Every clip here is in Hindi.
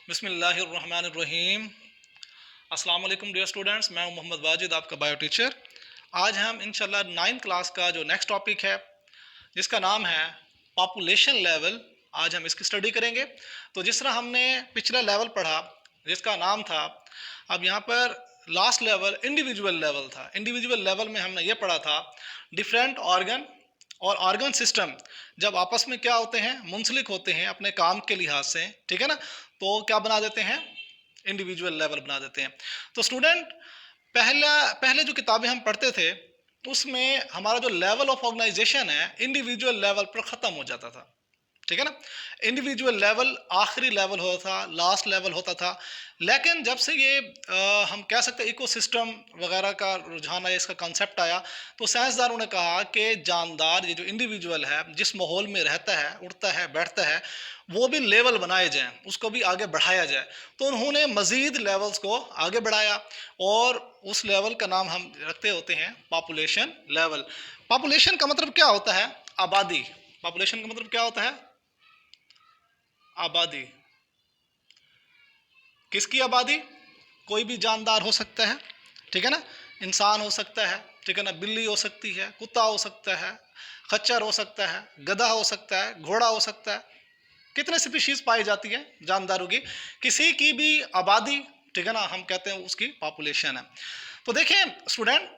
बिस्मिल्लाहिर्रहमानिर्रहीम। अस्सलाम वालेकुम डियर स्टूडेंट्स, मैं हूं मोहम्मद वाजिद, आपका बायो टीचर। आज हम इंशाल्लाह 9th क्लास का जो नेक्स्ट टॉपिक है जिसका नाम है पॉपुलेशन लेवल, आज हम इसकी स्टडी करेंगे। तो जिस तरह हमने पिछला लेवल पढ़ा जिसका नाम था, अब यहाँ पर लास्ट लेवल इंडिविजुअल लेवल था। इंडिविजुअल लेवल में हमने ये पढ़ा था डिफरेंट ऑर्गन और ऑर्गन सिस्टम जब आपस में क्या होते हैं, मुंसलिक होते हैं अपने काम के लिहाज से, ठीक है ना, तो क्या बना देते हैं, इंडिविजुअल लेवल बना देते हैं। तो स्टूडेंट पहले जो किताबें हम पढ़ते थे उसमें हमारा जो लेवल ऑफ ऑर्गेनाइजेशन है इंडिविजुअल लेवल पर ख़त्म हो जाता था, ठीक है ना। इंडिविजुअल लेवल आखिरी लेवल होता था, लास्ट लेवल होता था। लेकिन जब से ये हम कह सकते हैं इकोसिस्टम वगैरह का रुझान आया, इसका कॉन्सेप्ट आया, तो साइंसदानों ने कहा कि जानदार ये जो इंडिविजुअल है जिस माहौल में रहता है, उठता है, बैठता है, वो भी लेवल बनाए जाएं, उसको भी आगे बढ़ाया जाए। तो उन्होंने मज़ीद लेवल्स को आगे बढ़ाया और उस लेवल का नाम हम रखते होते हैं पॉपुलेशन लेवल। पॉपुलेशन का मतलब क्या होता है? आबादी। पॉपुलेशन का मतलब क्या होता है? आबादी। किसकी आबादी? कोई भी जानदार हो सकता है, ठीक है ना, इंसान हो सकता है, ठीक है ना, बिल्ली हो सकती है, कुत्ता हो सकता है, खच्चर हो सकता है, गधा हो सकता है, घोड़ा हो सकता है। कितने स्पीशीज पाई जाती है जानदारों की? किसी की भी आबादी, ठीक है ना, हम कहते हैं उसकी पॉपुलेशन है। तो देखें स्टूडेंट,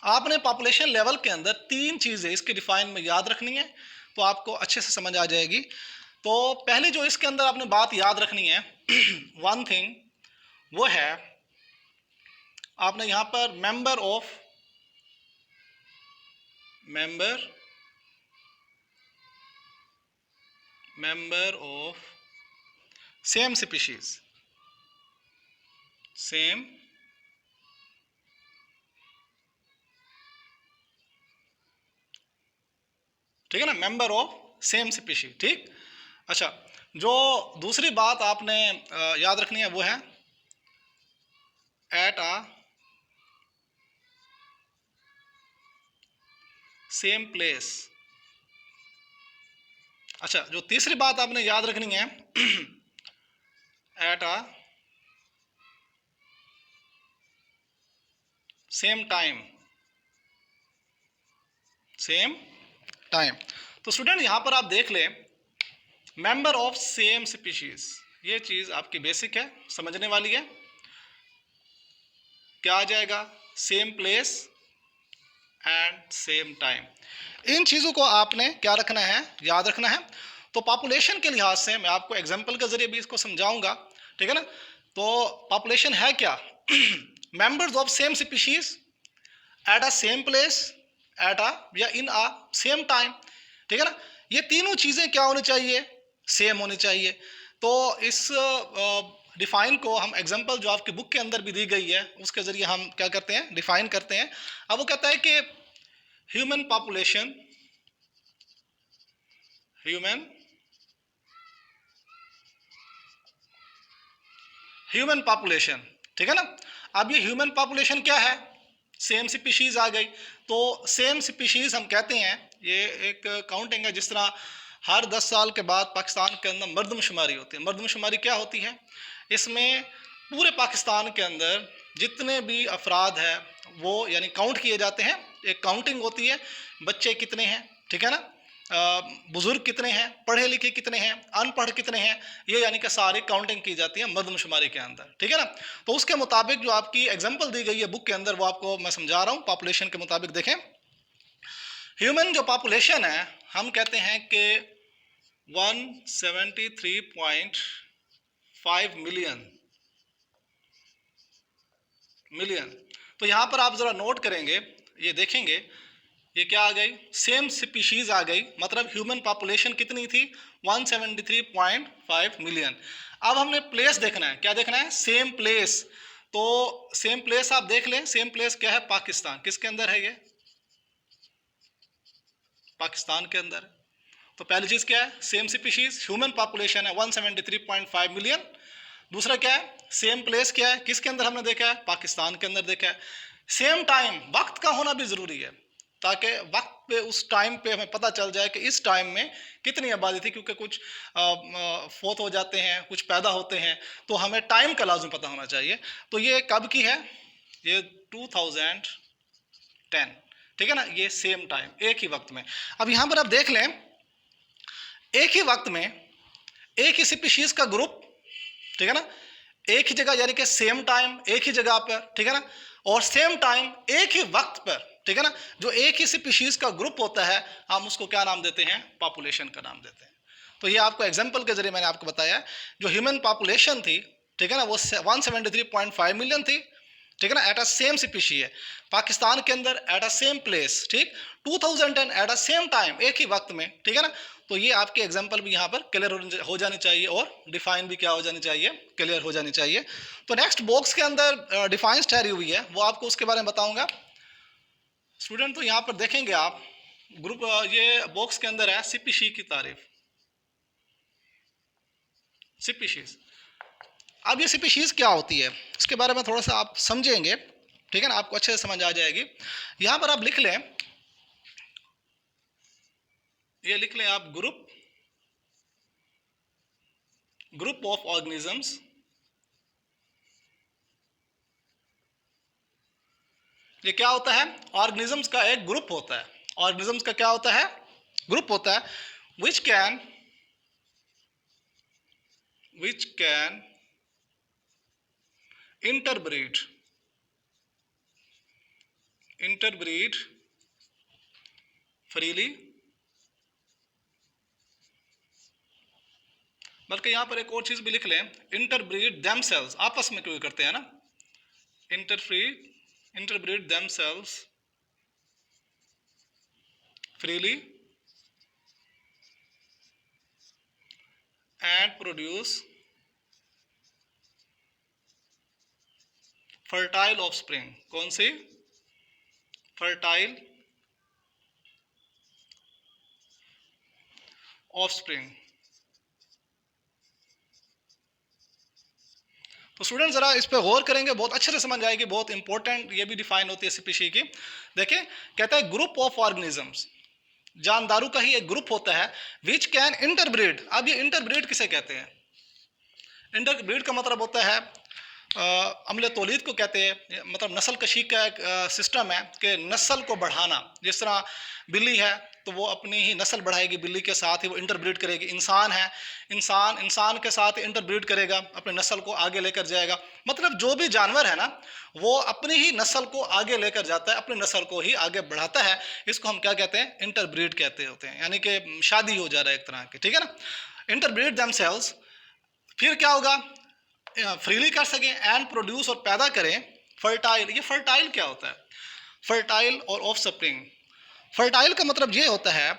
आपने पॉपुलेशन लेवल के अंदर तीन चीज़ें इसके डिफाइन में याद रखनी है तो आपको अच्छे से समझ आ जाएगी। तो पहले जो इसके अंदर आपने बात याद रखनी है वन थिंग, वो है आपने यहां पर member of same species, same ठीक है ना, मेंबर ऑफ सेम स्पीशीज, ठीक। अच्छा, जो दूसरी बात आपने याद रखनी है वो है एट अ सेम प्लेस। अच्छा, जो तीसरी बात आपने याद रखनी है एट अ सेम टाइम। तो स्टूडेंट यहां पर आप देख लें, मेंबर ऑफ सेम स्पीशीज, ये चीज आपकी बेसिक है, समझने वाली है। क्या आ जाएगा? Same place and same time. इन चीजों को आपने क्या रखना है, याद रखना है। तो पॉपुलेशन के लिहाज से मैं आपको एग्जांपल के जरिए भी इसको समझाऊंगा, ठीक है ना। तो पॉपुलेशन है क्या? Members of same species at a same place at a या इन अ सेम टाइम, ठीक है ना। ये तीनों चीजें क्या होनी चाहिए? सेम होनी चाहिए। तो इस डिफाइन को हम एग्जांपल जो आपकी बुक के अंदर भी दी गई है उसके जरिए हम क्या करते हैं, डिफाइन करते हैं। अब वो कहता है कि ह्यूमन पॉपुलेशन, ह्यूमन पॉपुलेशन, ठीक है ना। अब ये ह्यूमन पॉपुलेशन क्या है? सेम स्पीशीज आ गई। तो सेम स्पीशीज हम कहते हैं, ये एक काउंटिंग है, जिस तरह हर 10 साल के बाद पाकिस्तान के अंदर मर्दमशुमारी होती है। मर्दमशुमारी क्या होती है? इसमें पूरे पाकिस्तान के अंदर जितने भी अफराद है वो यानी काउंट किए जाते हैं। एक काउंटिंग होती है, बच्चे कितने हैं, ठीक है ना, बुजुर्ग कितने हैं, पढ़े लिखे कितने हैं, अनपढ़ कितने हैं, ये यानी कि सारी काउंटिंग की जाती है मर्दमशुमारी के अंदर, ठीक है ना। तो उसके मुताबिक जो आपकी एग्जांपल दी गई है बुक के अंदर वो आपको मैं समझा रहा हूँ। पॉपुलेशन के मुताबिक देखें, ह्यूमन जो पॉपुलेशन है हम कहते हैं कि 173.5 मिलियन। तो यहां पर आप जरा नोट करेंगे, ये देखेंगे, ये क्या आ गई? सेम स्पीशीज आ गई। मतलब ह्यूमन पॉपुलेशन कितनी थी? 173.5 मिलियन। अब हमने प्लेस देखना है। क्या देखना है? Same place. तो सेम प्लेस आप देख लें, सेम प्लेस क्या है? पाकिस्तान। किसके अंदर है ये? पाकिस्तान के अंदर है। तो पहली चीज क्या है? सेम स्पीशीज, ह्यूमन पॉपुलेशन है 173.5 मिलियन। दूसरा क्या है? सेम प्लेस क्या है? किसके अंदर हमने देखा है? पाकिस्तान के अंदर देखा है। सेम टाइम, वक्त का होना भी जरूरी है, ताकि वक्त पे उस टाइम पे हमें पता चल जाए कि इस टाइम में कितनी आबादी थी, क्योंकि कुछ फोत हो जाते हैं, कुछ पैदा होते हैं, तो हमें टाइम का लाजम पता होना चाहिए। तो ये कब की है? ये 2010, ठीक है ना, ये सेम टाइम, एक ही वक्त में। अब यहां पर आप देख लें, एक ही वक्त में एक ही स्पीशीज का ग्रुप, ठीक है ना, एक ही जगह, यानी कि सेम टाइम एक ही जगह पर, ठीक है ना, और सेम टाइम एक ही वक्त पर, ठीक है ना, जो एक ही स्पीशीज का ग्रुप होता है, हम उसको क्या नाम देते हैं? पॉपुलेशन का नाम देते हैं। तो ये आपको एग्जांपल के जरिए मैंने आपको बताया, जो ह्यूमन पॉपुलेशन थी, ठीक है ना, वो 173.5 मिलियन थी, ठीक है ना, एट अ सेम स्पीशी है पाकिस्तान के अंदर, एट अ सेम प्लेस, ठीक, 2010 एट अ सेम टाइम, एक ही वक्त में, ठीक है ना। तो ये आपके एग्जांपल भी यहाँ पर क्लियर हो जानी चाहिए, और डिफाइन भी क्या हो जानी चाहिए? क्लियर हो जानी चाहिए। तो नेक्स्ट बॉक्स के अंदर डिफाइंस ठहरी हुई है, वो आपको उसके बारे में बताऊंगा स्टूडेंट। तो यहाँ पर देखेंगे आप ग्रुप, ये बॉक्स के अंदर है स्पीशी की तारीफ, स्पीशीज। अब ये स्पीशीज क्या होती है, इसके बारे में थोड़ा सा आप समझेंगे, ठीक है ना, आपको अच्छे से समझ आ जाएगी। यहां पर आप लिख लें, ये लिख लें आप, ग्रुप ऑफ ऑर्गेनिजम्स। ये क्या होता है? ऑर्गेनिजम्स का एक ग्रुप होता है। ऑर्गेनिजम्स का क्या होता है? ग्रुप होता है, विच कैन इंटरब्रीड फ्रीली। बल्कि यहां पर एक और चीज भी लिख लें, इंटरब्रीड देमसेल्व्स, आपस में क्यों करते हैं ना, interbreed themselves freely and produce fertile offspring. कौन सी? Fertile offspring. तो स्टूडेंट जरा इस पे गौर करेंगे, बहुत अच्छे से समझ आएगी, बहुत इंपॉर्टेंट ये भी डिफाइन होती है स्पीशी की। देखिए, कहता है ग्रुप ऑफ ऑर्गेनिजम्स, जानदारों का ही एक ग्रुप होता है, विच कैन इंटरब्रीड। अब ये इंटरब्रीड किसे कहते हैं? इंटरब्रीड का मतलब होता है अमले तौलीद को कहते हैं, मतलब नस्ल कशी का एक सिस्टम है कि नस्ल को बढ़ाना। जिस तरह बिल्ली है तो वो अपनी ही नस्ल बढ़ाएगी, बिल्ली के साथ ही वो इंटरब्रीड करेगी। इंसान है, इंसान के साथ इंटरब्रीड करेगा, अपनी नस्ल को आगे लेकर जाएगा। मतलब जो भी जानवर है ना, वो अपनी ही नस्ल को आगे लेकर जाता है, अपनी नस्ल को ही आगे बढ़ाता है। इसको हम क्या कहते हैं? इंटरब्रीड कहते होते हैं, यानी कि शादी हो जा रहा है एक तरह की, ठीक है ना, इंटरब्रीड देमसेल्व्स। फिर क्या होगा? फ्रीली कर सकें, एंड प्रोड्यूस, और पैदा करें फर्टाइल। ये फर्टाइल क्या होता है? फर्टाइल और ऑफ स्प्रिंग। फर्टाइल का मतलब ये होता है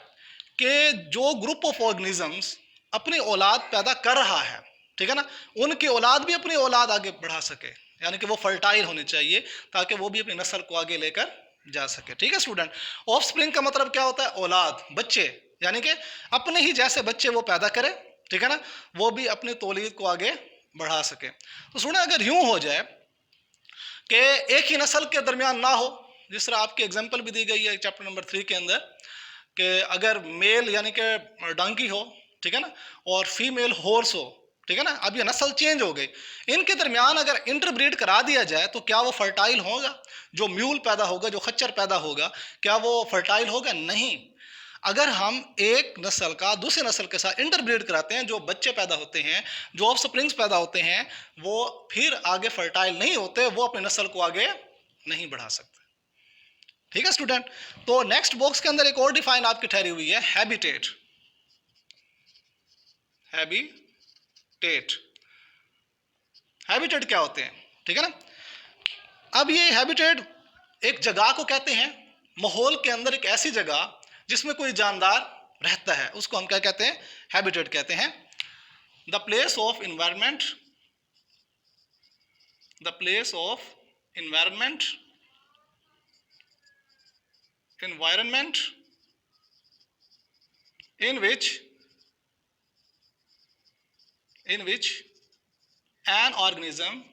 कि जो ग्रुप ऑफ ऑर्गेनिजम्स अपनी औलाद पैदा कर रहा है, ठीक है ना, उनकी औलाद भी अपनी औलाद आगे बढ़ा सके, यानी कि वो फर्टाइल होने चाहिए ताकि वो भी अपनी नस्ल को आगे लेकर जा सके, ठीक है स्टूडेंट। ऑफ स्प्रिंग का मतलब क्या होता है? औलाद, बच्चे, यानी कि अपने ही जैसे बच्चे वो पैदा करे, ठीक है ना, वो भी अपनी तौलीद को आगे बढ़ा सके। तो सुने, अगर यूं हो जाए कि एक ही नस्ल के दरमियान ना हो, जिस तरह आपकी एग्जांपल भी दी गई है चैप्टर नंबर 3 के अंदर, कि अगर मेल यानी कि डंकी हो, ठीक है ना, और फीमेल हॉर्स हो, ठीक है ना, अब ये नस्ल चेंज हो गई, इनके दरमियान अगर इंटरब्रीड करा दिया जाए तो क्या वो फर्टाइल होगा? जो म्यूल पैदा होगा, जो खच्चर पैदा होगा, क्या वो फर्टाइल होगा? नहीं। अगर हम एक नस्ल का दूसरे नस्ल के साथ इंटरब्रीड कराते हैं, जो बच्चे पैदा होते हैं, जो ऑफ स्प्रिंग्स पैदा होते हैं, वो फिर आगे फर्टाइल नहीं होते, वो अपनी नस्ल को आगे नहीं बढ़ा सकते, ठीक है स्टूडेंट। तो नेक्स्ट बॉक्स के अंदर एक और डिफाइन आपकी ठहरी हुई है, हैबिटेट। हैबिटेट, हैबिटेट क्या होते हैं, ठीक है ना। अब ये हैबिटेट एक जगह को कहते हैं, माहौल के अंदर एक ऐसी जगह जिसमें कोई जानदार रहता है, उसको हम क्या कहते हैं? हैबिटेट कहते हैं। The place of environment, the place of environment, environment in which an organism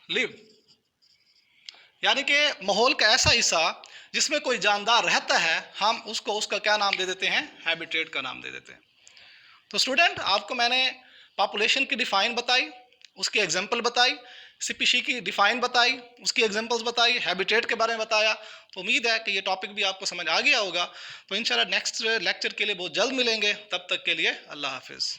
live। यानी कि माहौल का ऐसा हिस्सा जिसमें कोई जानदार रहता है, हम उसको उसका क्या नाम दे देते हैं? हैबिटेट का नाम दे देते हैं। तो स्टूडेंट, आपको मैंने पॉपुलेशन की डिफाइन बताई, उसकी एग्जांपल बताई, स्पीशी की डिफाइन बताई, उसकी एग्जांपल्स बताई, हैबिटेट के बारे में बताया। तो उम्मीद है कि ये टॉपिक भी आपको समझ आ गया होगा। तो इंशाल्लाह नेक्स्ट लेक्चर के लिए बहुत जल्द मिलेंगे। तब तक के लिए अल्लाह हाफिज़।